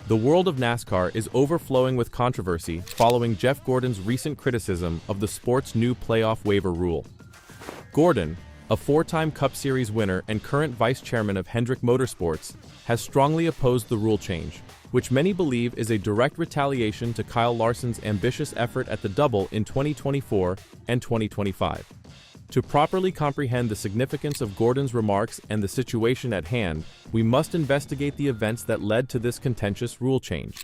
The world of NASCAR is overflowing with controversy following Jeff Gordon's recent criticism of the sport's new playoff waiver rule. Gordon, a four-time Cup Series winner and current vice chairman of Hendrick Motorsports, has strongly opposed the rule change, which many believe is a direct retaliation to Kyle Larson's ambitious effort at the double in 2024 and 2025. To properly comprehend the significance of Gordon's remarks and the situation at hand, we must investigate the events that led to this contentious rule change.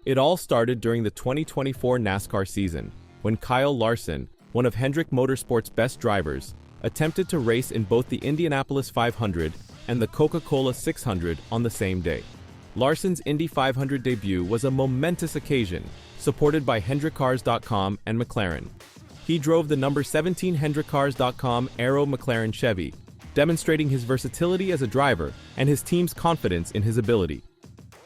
It all started during the 2024 NASCAR season, when Kyle Larson, one of Hendrick Motorsports' best drivers, attempted to race in both the Indianapolis 500 and the Coca-Cola 600 on the same day. Larson's Indy 500 debut was a momentous occasion, supported by HendrickCars.com and McLaren. He drove the number 17 HendrickCars.com Aero McLaren Chevy, demonstrating his versatility as a driver and his team's confidence in his ability.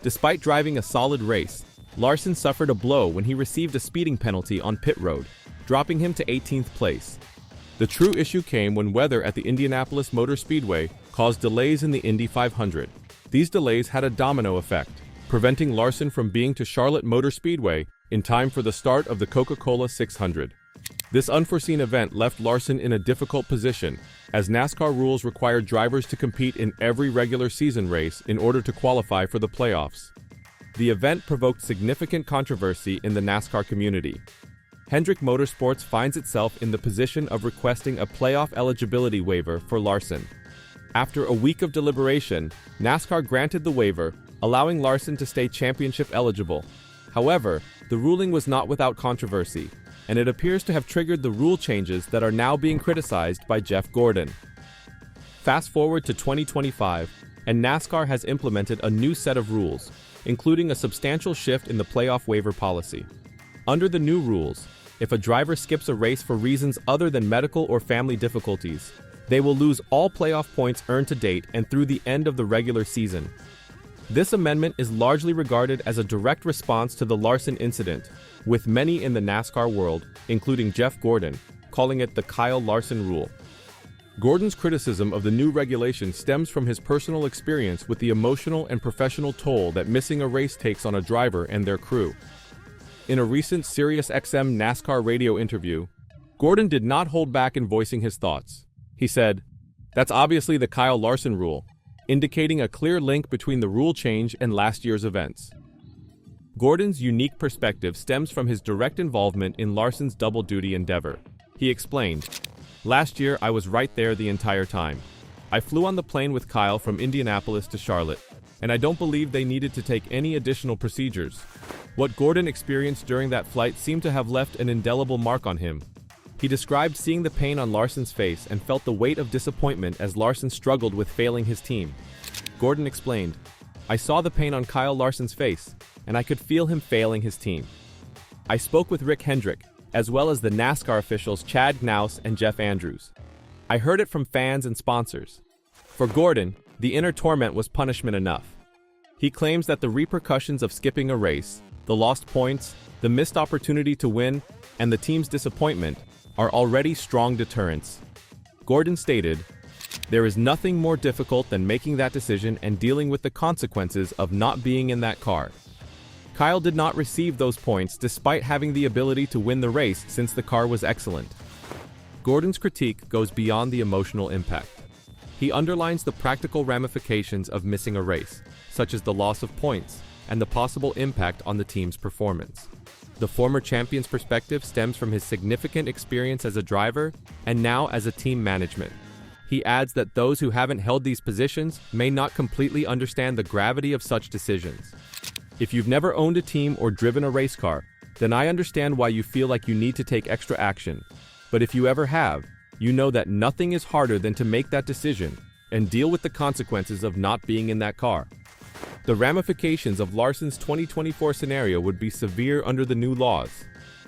Despite driving a solid race, Larson suffered a blow when he received a speeding penalty on pit road, dropping him to 18th place. The true issue came when weather at the Indianapolis Motor Speedway caused delays in the Indy 500. These delays had a domino effect, preventing Larson from being to Charlotte Motor Speedway in time for the start of the Coca-Cola 600. This unforeseen event left Larson in a difficult position, as NASCAR rules required drivers to compete in every regular season race in order to qualify for the playoffs. The event provoked significant controversy in the NASCAR community. Hendrick Motorsports finds itself in the position of requesting a playoff eligibility waiver for Larson. After a week of deliberation, NASCAR granted the waiver, allowing Larson to stay championship eligible. However, the ruling was not without controversy, and it appears to have triggered the rule changes that are now being criticized by Jeff Gordon. Fast forward to 2025, and NASCAR has implemented a new set of rules, including a substantial shift in the playoff waiver policy. Under the new rules, if a driver skips a race for reasons other than medical or family difficulties, they will lose all playoff points earned to date and through the end of the regular season. This amendment is largely regarded as a direct response to the Larson incident, with many in the NASCAR world, including Jeff Gordon, calling it the Kyle Larson rule. Gordon's criticism of the new regulation stems from his personal experience with the emotional and professional toll that missing a race takes on a driver and their crew. In a recent SiriusXM NASCAR radio interview, Gordon did not hold back in voicing his thoughts. He said, "That's obviously the Kyle Larson rule," indicating a clear link between the rule change and last year's events. Gordon's unique perspective stems from his direct involvement in Larson's double-duty endeavor. He explained, "Last year, I was right there the entire time. I flew on the plane with Kyle from Indianapolis to Charlotte, and I don't believe they needed to take any additional procedures. What Gordon experienced during that flight seemed to have left an indelible mark on him." He described seeing the pain on Larson's face and felt the weight of disappointment as Larson struggled with failing his team. Gordon explained, "I saw the pain on Kyle Larson's face, and I could feel him failing his team. I spoke with Rick Hendrick, as well as the NASCAR officials Chad Knaus and Jeff Andrews. I heard it from fans and sponsors. For Gordon, the inner torment was punishment enough." He claims that the repercussions of skipping a race, the lost points, the missed opportunity to win, and the team's disappointment are already strong deterrents. Gordon stated, "There is nothing more difficult than making that decision and dealing with the consequences of not being in that car." Kyle did not receive those points despite having the ability to win the race since the car was excellent. Gordon's critique goes beyond the emotional impact. He underlines the practical ramifications of missing a race, such as the loss of points and the possible impact on the team's performance. The former champion's perspective stems from his significant experience as a driver and now as a team management. He adds that those who haven't held these positions may not completely understand the gravity of such decisions. "If you've never owned a team or driven a race car, then I understand why you feel like you need to take extra action. But if you ever have, you know that nothing is harder than to make that decision and deal with the consequences of not being in that car." The ramifications of Larson's 2024 scenario would be severe under the new laws.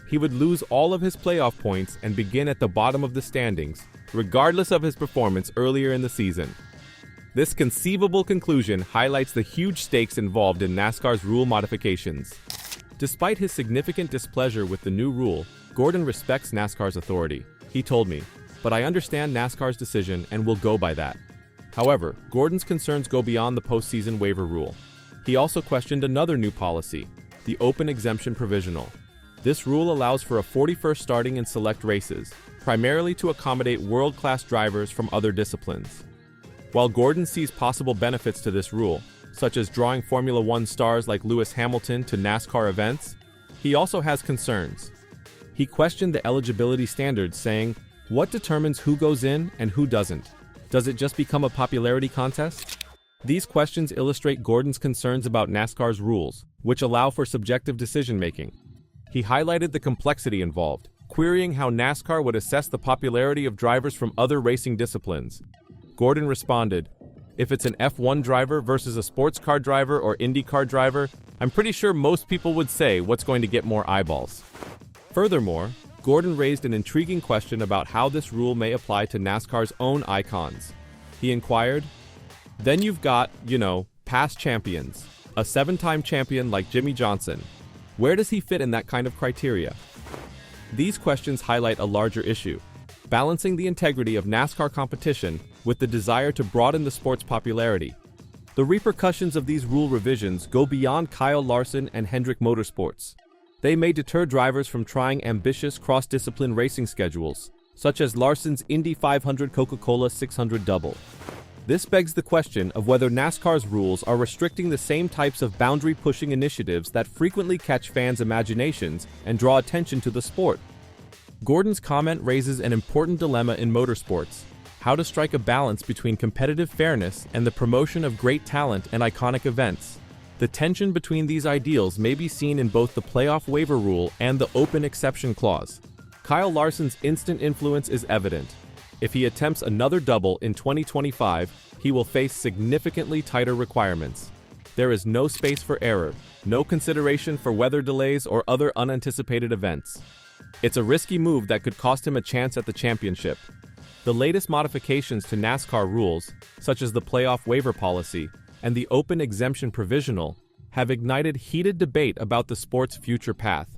He would lose all of his playoff points and begin at the bottom of the standings, regardless of his performance earlier in the season. This conceivable conclusion highlights the huge stakes involved in NASCAR's rule modifications. Despite his significant displeasure with the new rule, Gordon respects NASCAR's authority. He told me, "But I understand NASCAR's decision and will go by that." However, Gordon's concerns go beyond the postseason waiver rule. He also questioned another new policy, the open exemption provisional. This rule allows for a 41st starting in select races, primarily to accommodate world-class drivers from other disciplines. While Gordon sees possible benefits to this rule, such as drawing Formula One stars like Lewis Hamilton to NASCAR events, he also has concerns. He questioned the eligibility standards, saying, "What determines who goes in and who doesn't? Does it just become a popularity contest?" These questions illustrate Gordon's concerns about NASCAR's rules, which allow for subjective decision-making. He highlighted the complexity involved, querying how NASCAR would assess the popularity of drivers from other racing disciplines. Gordon responded, "If it's an F1 driver versus a sports car driver or IndyCar driver, I'm pretty sure most people would say what's going to get more eyeballs." Furthermore, Gordon raised an intriguing question about how this rule may apply to NASCAR's own icons. He inquired, "Then you've got, past champions, a 7-time champion like Jimmy Johnson. Where does he fit in that kind of criteria?" These questions highlight a larger issue, balancing the integrity of NASCAR competition with the desire to broaden the sport's popularity. The repercussions of these rule revisions go beyond Kyle Larson and Hendrick Motorsports. They may deter drivers from trying ambitious cross-discipline racing schedules, such as Larson's Indy 500 Coca-Cola 600 double. This begs the question of whether NASCAR's rules are restricting the same types of boundary-pushing initiatives that frequently catch fans' imaginations and draw attention to the sport. Gordon's comment raises an important dilemma in motorsports: how to strike a balance between competitive fairness and the promotion of great talent and iconic events. The tension between these ideals may be seen in both the playoff waiver rule and the open exception clause. Kyle Larson's instant influence is evident. If he attempts another double in 2025, he will face significantly tighter requirements. There is no space for error, no consideration for weather delays or other unanticipated events. It's a risky move that could cost him a chance at the championship. The latest modifications to NASCAR rules, such as the playoff waiver policy and the open exemption provisional, have ignited heated debate about the sport's future path.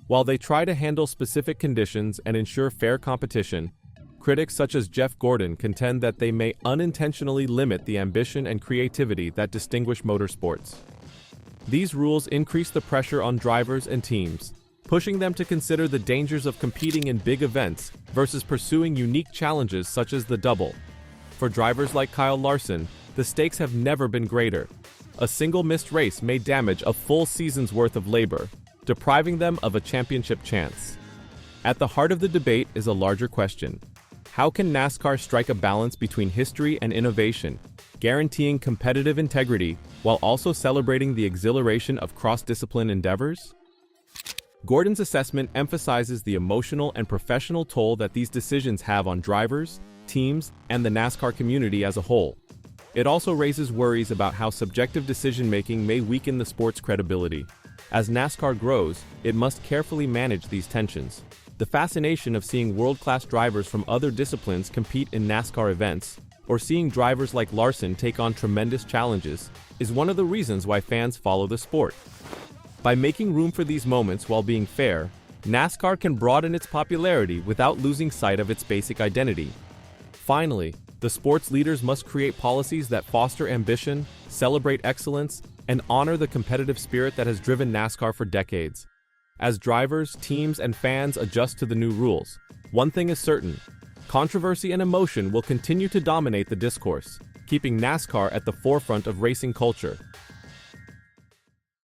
While they try to handle specific conditions and ensure fair competition, critics such as Jeff Gordon contend that they may unintentionally limit the ambition and creativity that distinguish motorsports. These rules increase the pressure on drivers and teams, pushing them to consider the dangers of competing in big events versus pursuing unique challenges such as the double. For drivers like Kyle Larson, the stakes have never been greater. A single missed race may damage a full season's worth of labor, depriving them of a championship chance. At the heart of the debate is a larger question: how can NASCAR strike a balance between history and innovation, guaranteeing competitive integrity while also celebrating the exhilaration of cross-discipline endeavors? Gordon's assessment emphasizes the emotional and professional toll that these decisions have on drivers, teams, and the NASCAR community as a whole. It also raises worries about how subjective decision-making may weaken the sport's credibility. As NASCAR grows, it must carefully manage these tensions. The fascination of seeing world-class drivers from other disciplines compete in NASCAR events, or seeing drivers like Larson take on tremendous challenges, is one of the reasons why fans follow the sport. By making room for these moments while being fair, NASCAR can broaden its popularity without losing sight of its basic identity. Finally, the sport's leaders must create policies that foster ambition, celebrate excellence, and honor the competitive spirit that has driven NASCAR for decades. As drivers, teams, and fans adjust to the new rules, one thing is certain: controversy and emotion will continue to dominate the discourse, keeping NASCAR at the forefront of racing culture.